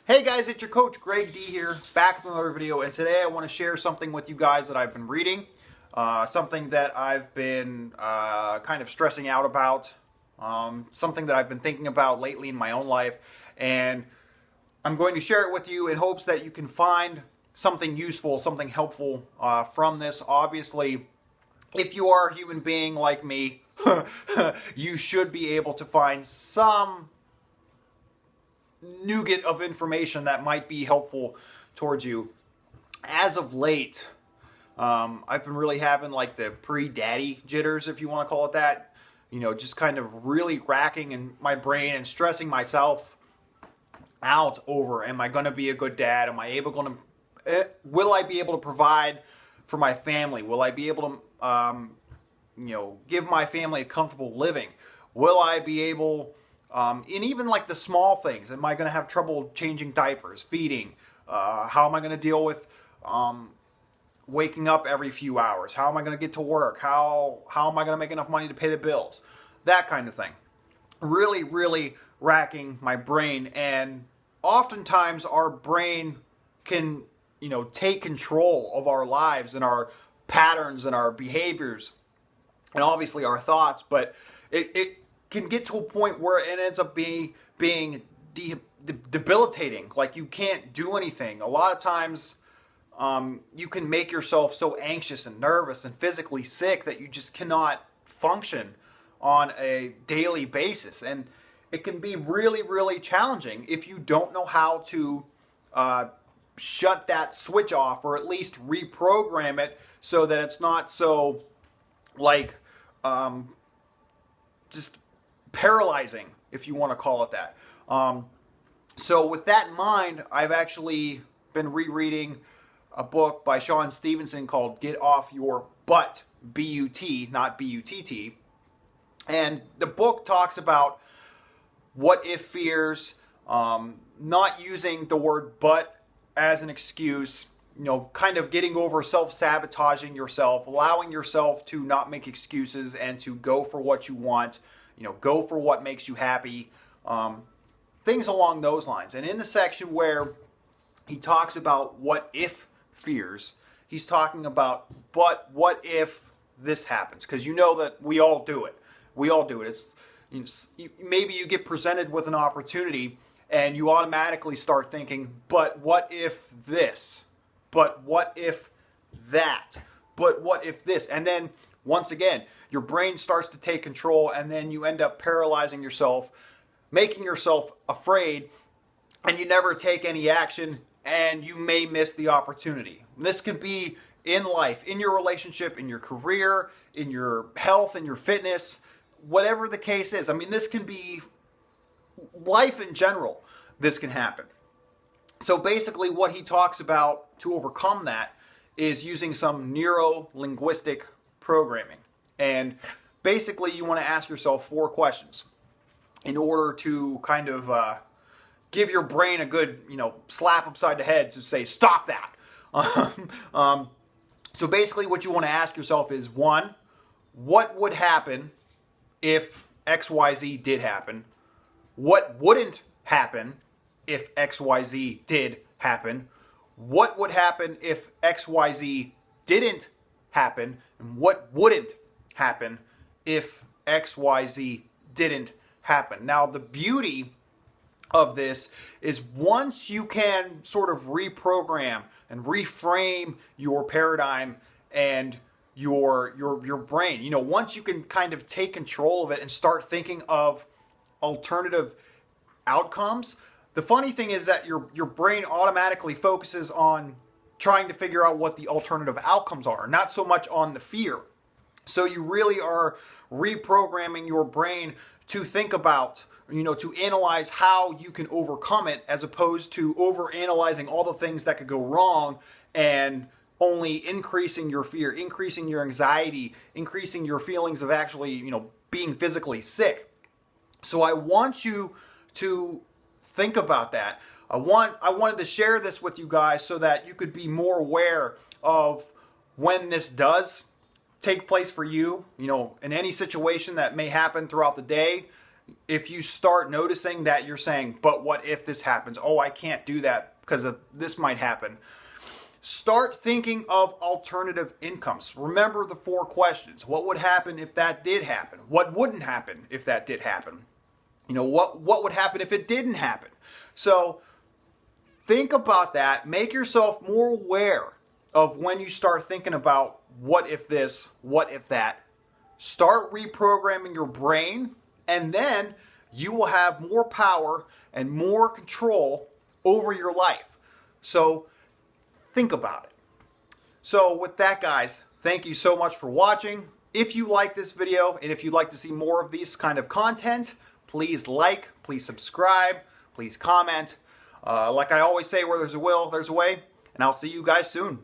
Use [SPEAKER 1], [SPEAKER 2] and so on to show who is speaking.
[SPEAKER 1] Hey guys, it's your coach Greg D here, back with another video, and today I want to share something with you guys that I've been reading, something that I've been kind of stressing out about, something that I've been thinking about lately in my own life, and I'm going to share it with you in hopes that you can find something useful, something helpful from this. Obviously, if you are a human being like me, you should be able to find some nugget of information that might be helpful towards you. As of late, I've been really having like the pre-daddy jitters, if you want to call it that. You know, just kind of really racking in my brain and stressing myself out over, am I going to be a good dad? Am I able will I be able to provide for my family? Will I be able to, give my family a comfortable living? Will I be able and even like the small things, am I going to have trouble changing diapers, feeding? How am I going to deal with waking up every few hours? How am I going to get to work? How am I going to make enough money to pay the bills? That kind of thing. Really, really racking my brain. And oftentimes our brain can, take control of our lives and our patterns and our behaviors and obviously our thoughts, but it can get to a point where it ends up being debilitating. Like you can't do anything. A lot of times you can make yourself so anxious and nervous and physically sick that you just cannot function on a daily basis. And it can be really, really challenging if you don't know how to shut that switch off, or at least reprogram it so that it's not so like just paralyzing, if you want to call it that. So with that in mind, I've actually been rereading a book by Sean Stevenson called Get Off Your Butt, B-U-T, not B-U-T-T. And the book talks about what if fears, not using the word but as an excuse, kind of getting over self-sabotaging yourself, allowing yourself to not make excuses and to go for what you want. Go for what makes you happy, things along those lines. And in the section where he talks about what if fears, he's talking about, but what if this happens? Because you know that we all do it. We all do it. Maybe you get presented with an opportunity and you automatically start thinking, but what if this? But what if that? But what if this? And then once again, your brain starts to take control, and then you end up paralyzing yourself, making yourself afraid, and you never take any action, and you may miss the opportunity. And this could be in life, in your relationship, in your career, in your health, in your fitness, whatever the case is. I mean, this can be life in general. This can happen. So basically what he talks about to overcome that is using some neuro-linguistic programming. And basically you want to ask yourself 4 questions in order to kind of give your brain a good, slap upside the head to say, stop that. So basically what you want to ask yourself is, 1, what would happen if XYZ did happen? What wouldn't happen if XYZ did happen? What would happen if XYZ didn't happen? And what wouldn't happen if XYZ didn't happen? Now, the beauty of this is once you can sort of reprogram and reframe your paradigm and your brain, once you can kind of take control of it and start thinking of alternative outcomes, the funny thing is that your brain automatically focuses on trying to figure out what the alternative outcomes are, not so much on the fear. So you really are reprogramming your brain to think about, to analyze how you can overcome it, as opposed to overanalyzing all the things that could go wrong and only increasing your fear, increasing your anxiety, increasing your feelings of actually, being physically sick. So I want you to think about that. I wanted to share this with you guys so that you could be more aware of when this does take place for you, in any situation that may happen throughout the day. if you start noticing that you're saying, but what if this happens? Oh, I can't do that because of this might happen. Start thinking of alternative incomes. Remember the 4 questions. What would happen if that did happen? What wouldn't happen if that did happen? You know, what would happen if it didn't happen? So think about that. Make yourself more aware of when you start thinking about what if this, what if that. Start reprogramming your brain, and then you will have more power and more control over your life. So think about it. So with that, guys, thank you so much for watching. If you like this video and if you'd like to see more of these kind of content, please like, please subscribe, please comment. Like I always say, where there's a will, there's a way, and I'll see you guys soon.